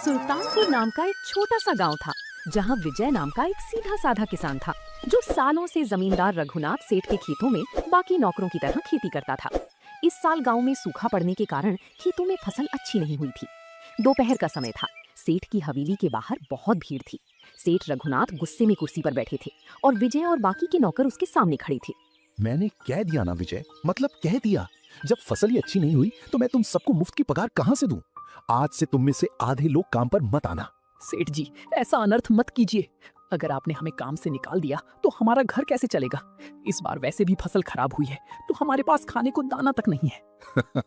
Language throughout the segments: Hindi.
सुल्तानपुर नाम का एक छोटा सा गांव था जहां विजय नाम का एक सीधा साधा किसान था जो सालों से जमींदार रघुनाथ सेठ के खेतों में बाकी नौकरों की तरह खेती करता था। इस साल गांव में सूखा पड़ने के कारण खेतों में फसल अच्छी नहीं हुई थी। दोपहर का समय था। सेठ की हवेली के बाहर बहुत भीड़ थी। सेठ रघुनाथ गुस्से में कुर्सी पर बैठे थे और विजय और बाकी के नौकर उसके सामने खड़े थे। मैंने कह दिया ना विजय, मतलब कह दिया। जब फसल ही अच्छी नहीं हुई तो मैं तुम सबको मुफ्त की पगार कहां से दूं? आज से तुम में से आधे लोग काम पर मत आना। सेठ जी, ऐसा अनर्थ मत कीजिए। अगर आपने हमें काम से निकाल दिया तो हमारा घर कैसे चलेगा? इस बार वैसे भी फसल खराब हुई है तो हमारे पास खाने को दाना तक नहीं है।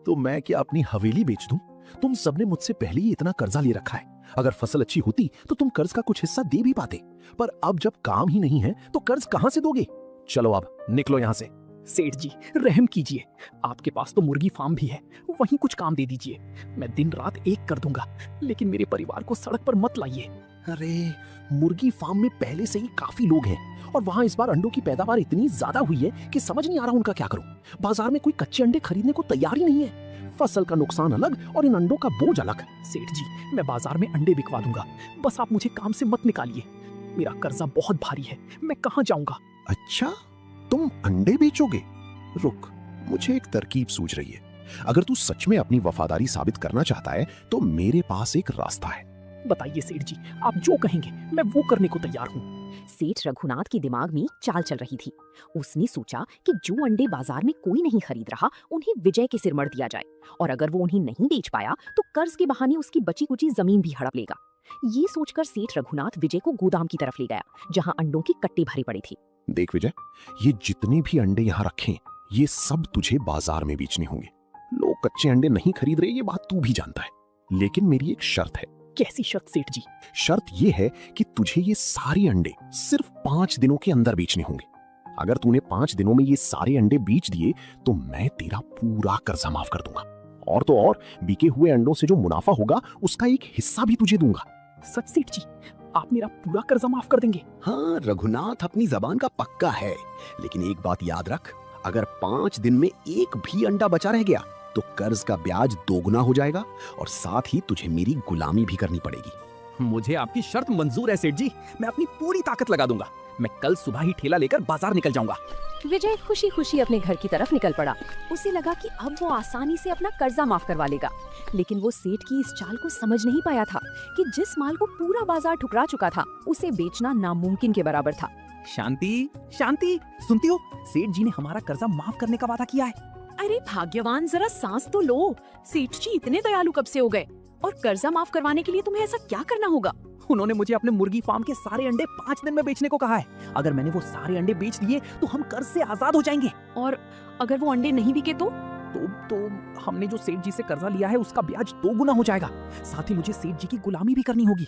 तो मैं क्या अपनी हवेली बेच दूं? तुम सबने मुझसे पहले ही इतना कर्जा ले रखा है। अगर फसल अच्छी होती तो तुम कर्ज का कुछ हिस्सा दे भी पाते, पर अब जब काम ही नहीं है तो कर्ज कहां से दोगे? चलो अब निकलो यहाँ से। सेठ जी, रहम कीजिए। आपके पास तो मुर्गी फार्म भी है, वहीं कुछ काम दे दीजिए। मैं दिन रात एक कर दूंगा, लेकिन मेरे परिवार को सड़क पर मत लाइए। अरे, मुर्गी फार्म में पहले से ही काफी लोग हैं और वहाँ इस बार अंडों की पैदावार इतनी ज्यादा हुई है कि समझ नहीं आ रहा उनका क्या करूं। बाजार में कोई कच्चे अंडे खरीदने को तैयार ही नहीं है। फसल का नुकसान अलग और इन अंडों का बोझ अलग। सेठ जी, मैं बाजार में अंडे बिकवा दूंगा, बस आप मुझे काम से मत निकालिए। मेरा कर्जा बहुत भारी है, मैं कहाँ जाऊंगा? अच्छा, तुम अंडे बेचोगे? रुक, मुझे एक तरकीब सूझ रही है। अगर तू सच में अपनी वफादारी साबित करना चाहता है तो मेरे पास एक रास्ता है। बताइए सेठ जी, आप जो कहेंगे मैं वो करने को तैयार हूँ। सेठ रघुनाथ के दिमाग में चाल चल रही थी। उसने सोचा कि जो अंडे बाजार में कोई नहीं खरीद रहा उन्हें विजय के सिर मढ़ दिया जाए, और अगर वो उन्हें नहीं बेच पाया तो कर्ज के बहाने उसकी बची कुची जमीन भी हड़प लेगा। ये सोचकर सेठ रघुनाथ विजय को गोदाम की तरफ ले गया जहाँ अंडों की कट्टे भरी पड़ी थी। देख विजय, ये जितने भी अंडे यहाँ रखे ये सब तुझे बाजार में बेचने होंगे। लोग कच्चे अंडे नहीं खरीद रहे, ये बात तू भी जानता है, लेकिन मेरी एक शर्त है। कैसी शर्त सेठ जी? शर्त ये है कि तुझे ये सारे अंडे सिर्फ 5 दिनों के अंदर बेचने होंगे। अगर तूने 5 दिनों में ये सारे अंडे बेच दिए तो मैं तेरा पूरा कर्जा माफ कर दूंगा, और तो और बिके हुए अंडों से जो मुनाफा होगा उसका एक हिस्सा भी तुझे दूंगा। सच सेठ जी, आप मेरा पूरा कर्जा माफ कर देंगे? हाँ, रघुनाथ अपनी जबान का पक्का है, लेकिन एक बात याद रख, अगर 5 दिन में एक भी अंडा बचा रह गया तो कर्ज का ब्याज दोगुना हो जाएगा और साथ ही तुझे मेरी गुलामी भी करनी पड़ेगी। मुझे आपकी शर्त मंजूर है सेठ जी, मैं अपनी पूरी ताकत लगा दूंगा। मैं कल सुबह ही ठेला लेकर बाजार निकल जाऊंगा। विजय खुशी खुशी अपने घर की तरफ निकल पड़ा। उसे लगा कि अब वो आसानी से अपना कर्जा माफ करवा लेगा, लेकिन वो सेठ की इस चाल को समझ नहीं पाया था कि जिस माल को पूरा बाजार ठुकरा चुका था उसे बेचना नामुमकिन के बराबर था। शांति, शांति, सुनती हो? सेठ जी ने हमारा कर्जा माफ करने का वादा किया है। अरे भाग्यवान, जरा सांस तो लो। सेठ जी इतने दयालु कब से हो गए? और कर्जा माफ करवाने के लिए तुम्हें ऐसा क्या करना होगा? उन्होंने मुझे अपने मुर्गी फार्म के सारे अंडे 5 दिन में बेचने को कहा है। अगर मैंने वो सारे अंडे बेच दिए तो हम कर्ज से आजाद हो जाएंगे। और अगर वो अंडे नहीं बिके तो हमने जो सेठ जी से कर्जा लिया है उसका ब्याज 2 गुना हो जाएगा। साथ ही मुझे सेठ जी की गुलामी भी करनी होगी।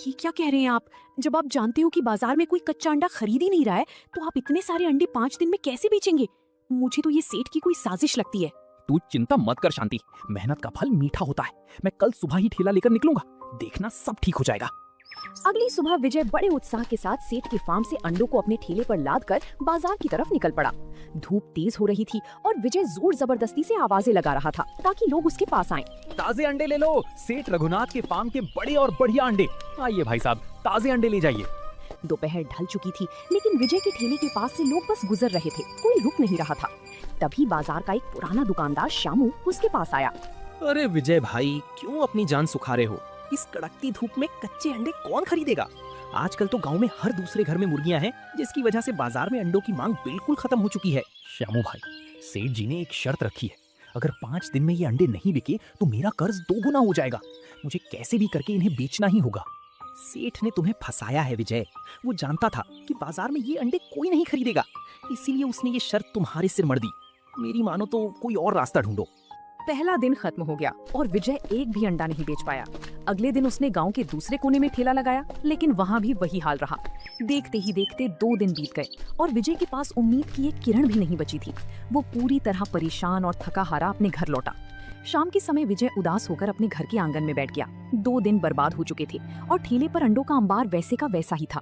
ये क्या कह रहे हैं आप? जब आप जानते हो कि बाजार में कोई कच्चा अंडा खरीद ही नहीं रहा है तो आप इतने सारे अंडे 5 दिन में कैसे बेचेंगे? मुझे तो ये सेठ की कोई साजिश लगती है। तू चिंता मत कर शांति, मेहनत का फल मीठा होता है। मैं कल सुबह ही ठेला लेकर निकलूंगा, देखना सब ठीक हो जाएगा। अगली सुबह विजय बड़े उत्साह के साथ सेठ के फार्म से अंडों को अपने ठेले पर लादकर बाजार की तरफ निकल पड़ा। धूप तेज हो रही थी और विजय जोर जबरदस्ती से आवाजें लगा रहा था ताकि लोग उसके पास आएं। ताजे अंडे ले लो, सेठ रघुनाथ के फार्म के बड़े और बढ़िया अंडे। आइए भाई साहब, ताजे अंडे ले जाइए। दोपहर ढल चुकी थी, लेकिन विजय के ठेले के पास से लोग बस गुजर रहे थे, कोई रुक नहीं रहा था। तभी बाजार का एक पुराना दुकानदार श्यामू उसके पास आया। अरे विजय भाई, क्यों अपनी जान सुखा रहे हो? इस कड़कती धूप में कच्चे अंडे कौन खरीदेगा? आजकल तो गांव में हर दूसरे घर में मुर्गियां हैं, जिसकी वजह से बाजार में अंडों की मांग बिल्कुल खत्म हो चुकी है। श्यामू भाई, सेठ जी ने एक शर्त रखी है, अगर 5 दिन में ये अंडे नहीं बिके तो मेरा कर्ज 2 गुना हो जाएगा। मुझे कैसे भी करके इन्हें बेचना ही होगा। सेठ ने तुम्हें फंसाया है विजय। वो जानता था कि बाजार में ये अंडे कोई नहीं खरीदेगा, इसीलिए उसने ये शर्त तुम्हारे सिर मढ़ दी। मेरी मानो तो कोई और रास्ता ढूंढो। पहला दिन खत्म हो गया और विजय एक भी अंडा नहीं बेच पाया। अगले दिन उसने गांव के दूसरे कोने में ठेला लगाया, लेकिन वहां भी वही हाल रहा। देखते ही देखते 2 दिन बीत गए और विजय के पास उम्मीद की एक किरण भी नहीं बची थी। वो पूरी तरह परेशान और थका हारा अपने घर लौटा। शाम के समय विजय उदास होकर अपने घर के आंगन में बैठ गया। 2 दिन बर्बाद हो चुके थे और ठेले पर अंडों का अंबार वैसे का वैसा ही था।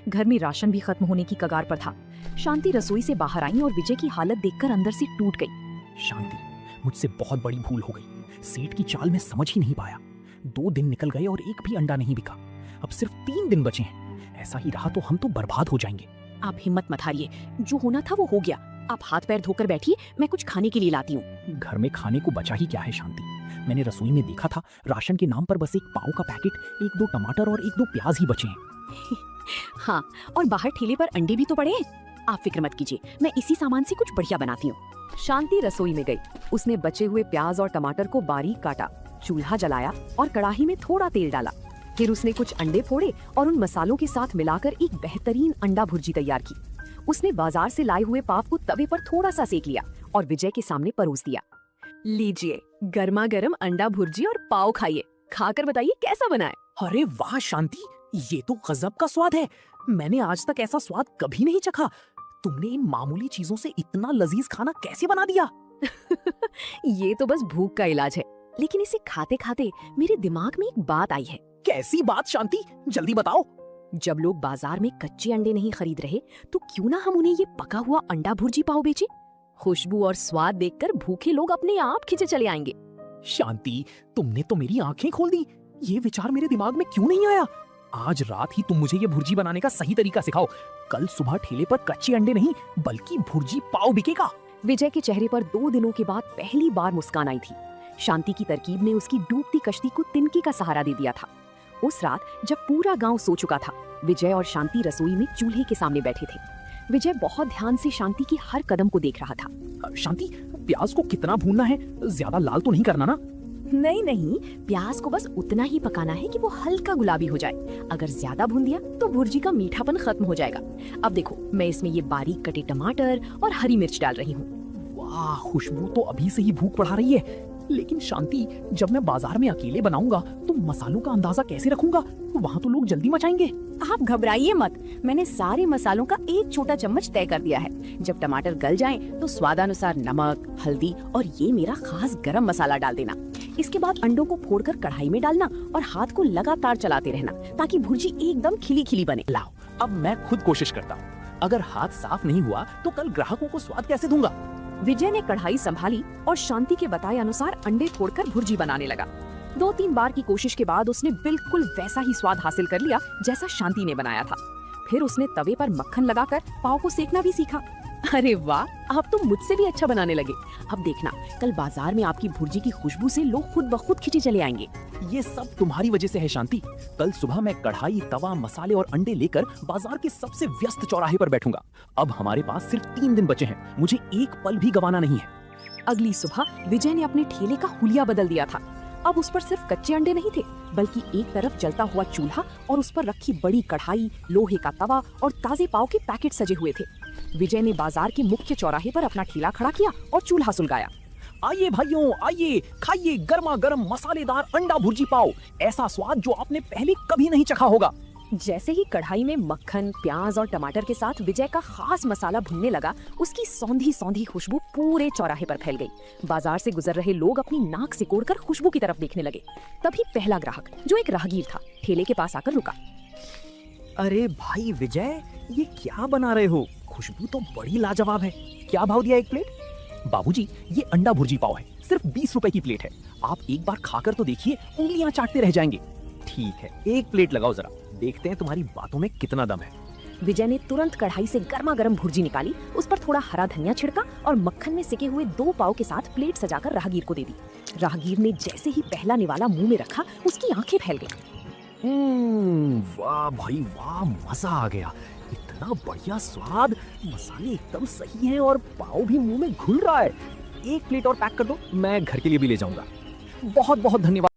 घर में राशन भी खत्म होने की कगार पर था। शांति रसोई से बाहर आई और विजय की हालत देखकर अंदर से टूट गई। शांति, मुझसे बहुत बड़ी भूल हो गई। सेठ की चाल में समझ ही नहीं पाया। 2 दिन निकल गए और एक भी अंडा नहीं बिका। अब सिर्फ 3 दिन बचे हैं। ऐसा ही रहा तो हम तो बर्बाद हो जाएंगे। आप हिम्मत मत हारिए, जो होना था वो हो गया। आप हाथ पैर धोकर बैठिए, मैं कुछ खाने के लिए लाती हूँ। घर में खाने को बचा ही क्या है शांति। मैंने रसोई में देखा था, राशन के नाम पर बस एक पाव का पैकेट, 1-2 टमाटर और 1-2 प्याज ही बचे हैं। हाँ, और बाहर ठेले पर अंडे भी तो पड़े हैं। आप फिक्र मत कीजिए, मैं इसी सामान से कुछ बढ़िया बनाती हूँ। शांति रसोई में गई। उसने बचे हुए प्याज और टमाटर को बारीक काटा, चूल्हा जलाया और कढ़ाई में थोड़ा तेल डाला। फिर उसने कुछ अंडे फोड़े और उन मसालों के साथ मिलाकर एक बेहतरीन अंडा भुर्जी तैयार की। उसने बाजार से लाए हुए पाव को तवे पर थोड़ा सा सेक लिया और विजय के सामने परोस दिया। लीजिए, गर्मा गर्म अंडा भुर्जी और पाव खाइए। खाकर बताइए कैसा बना है। अरे वाह शांति, ये तो गजब का स्वाद है। मैंने आज तक ऐसा स्वाद कभी नहीं चखा। तुमने इन मामूली चीजों से इतना लजीज खाना कैसे बना दिया? ये तो बस भूख का इलाज है, लेकिन इसे खाते खाते मेरे दिमाग में एक बात आई है। कैसी बात शांति, जल्दी बताओ। जब लोग बाजार में कच्चे अंडे नहीं खरीद रहे, तो क्यों ना हम उन्हें ये पका हुआ अंडा भुर्जी पाव बेचे। खुशबू और स्वाद देखकर भूखे लोग अपने आप खिंचे चले आएंगे। शांति, तुमने तो मेरी आंखें खोल दी। ये विचार मेरे दिमाग में क्यों नहीं आया? आज रात ही तुम मुझे ये भुर्जी बनाने का सही तरीका सिखाओ। कल सुबह ठेले पर कच्चे अंडे नहीं बल्कि भुर्जी पाव बिकेगा। विजय के चेहरे पर 2 दिनों के बाद पहली बार मुस्कान आई थी। शांति की तरकीब ने उसकी डूबती कश्ती को तिनके का सहारा दे दिया था। उस रात जब पूरा गांव सो चुका था, विजय और शांति रसोई में चूल्हे के सामने बैठे थे। विजय बहुत ध्यान से शांति की हर कदम को देख रहा था। शांति, प्याज को कितना भूनना है? ज्यादा लाल तो नहीं करना ना? नहीं नहीं, प्याज को बस उतना ही पकाना है कि वो हल्का गुलाबी हो जाए। अगर ज्यादा भून दिया तो भुर्जी का मीठापन खत्म हो जाएगा। अब देखो, मैं इसमें ये बारीक कटे टमाटर और हरी मिर्च डाल रही हूँ। वाह, खुशबू तो अभी से ही भूख बढ़ा रही है। लेकिन शांति, जब मैं बाजार में अकेले बनाऊंगा तो मसालों का अंदाजा कैसे रखूंगा? वहाँ तो लोग जल्दी मचाएंगे। आप घबराइए मत, मैंने सारे मसालों का एक छोटा चम्मच तय कर दिया है। जब टमाटर गल जाएं, तो स्वादानुसार नमक, हल्दी और ये मेरा खास गरम मसाला डाल देना। इसके बाद अंडों को फोड़कर कढ़ाई में डालना और हाथ को लगातार चलाते रहना ताकि भुर्जी एकदम खिली खिली बने। लाओ, अब मैं खुद कोशिश करता हूँ। अगर हाथ साफ नहीं हुआ तो कल ग्राहकों को स्वाद कैसे दूंगा? विजय ने कढ़ाई संभाली और शांति के बताए अनुसार अंडे फोड़कर भुर्जी बनाने लगा। 2-3 बार की कोशिश के बाद उसने बिल्कुल वैसा ही स्वाद हासिल कर लिया जैसा शांति ने बनाया था। फिर उसने तवे पर मक्खन लगाकर पाव को सेकना भी सीखा। अरे वाह, आप तो मुझसे भी अच्छा बनाने लगे। अब देखना, कल बाजार में आपकी भुर्जी की खुशबू से लोग खुद ब खुद खिंचे चले आएंगे। ये सब तुम्हारी वजह से है शांति। कल सुबह मैं कढ़ाई, तवा, मसाले और अंडे लेकर बाजार के सबसे व्यस्त चौराहे पर बैठूंगा। अब हमारे पास सिर्फ 3 दिन बचे हैं। मुझे एक पल भी गंवाना नहीं है। अगली सुबह विजय ने अपने ठेले का हुलिया बदल दिया था। अब उस पर सिर्फ कच्चे अंडे नहीं थे, बल्कि एक तरफ जलता हुआ चूल्हा और उस पर रखी बड़ी कढ़ाई, लोहे का तवा और ताजे पाव के पैकेट सजे हुए थे। विजय ने बाजार के मुख्य चौराहे पर अपना ठेला खड़ा किया और चूल्हा सुलगाया। आइए भाइयों, आइए, खाइए गर्मा गर्म मसालेदार अंडा भुर्जी पाव। ऐसा स्वाद जो आपने पहले कभी नहीं चखा होगा। जैसे ही कढ़ाई में मक्खन, प्याज और टमाटर के साथ विजय का खास मसाला भुनने लगा, उसकी सौंधी सौंधी खुशबू पूरे चौराहे पर फैल गई। बाजार से गुजर रहे लोग अपनी नाक सिकोड़कर खुशबू की तरफ देखने लगे। तभी पहला ग्राहक, जो एक राहगीर था, ठेले के पास आकर रुका। अरे भाई विजय, ये क्या बना रहे हो? खुशबू तो बड़ी लाजवाब है। क्या भाव दिया एक प्लेट? बाबूजी, ये अंडा भुर्जी पाव है, सिर्फ 20 रुपए की प्लेट है। आप एक बार खाकर तो देखिए, उंगलियां चाटते रह जाएंगे। ठीक है, एक प्लेट लगाओ जरा, देखते हैं तुम्हारी बातों में कितना दम है। विजय ने तुरंत कढ़ाई से गर्मा गर्म भुर्जी निकाली, उस पर थोड़ा हरा धनिया छिड़का और मक्खन में सिके हुए 2 पाव के साथ प्लेट सजाकर राहगीर को दे दी। राहगीर ने जैसे ही पहला निवाला मुंह में रखा, उसकी आंखें फैल गईं। वाह भाई वाह, मजा आ गया। इतना बढ़िया स्वाद, मसाले एकदम सही हैं और पाव भी मुंह में घुल रहा है। एक प्लेट और पैक कर दो, मैं घर के लिए भी ले जाऊंगा। बहुत बहुत धन्यवाद।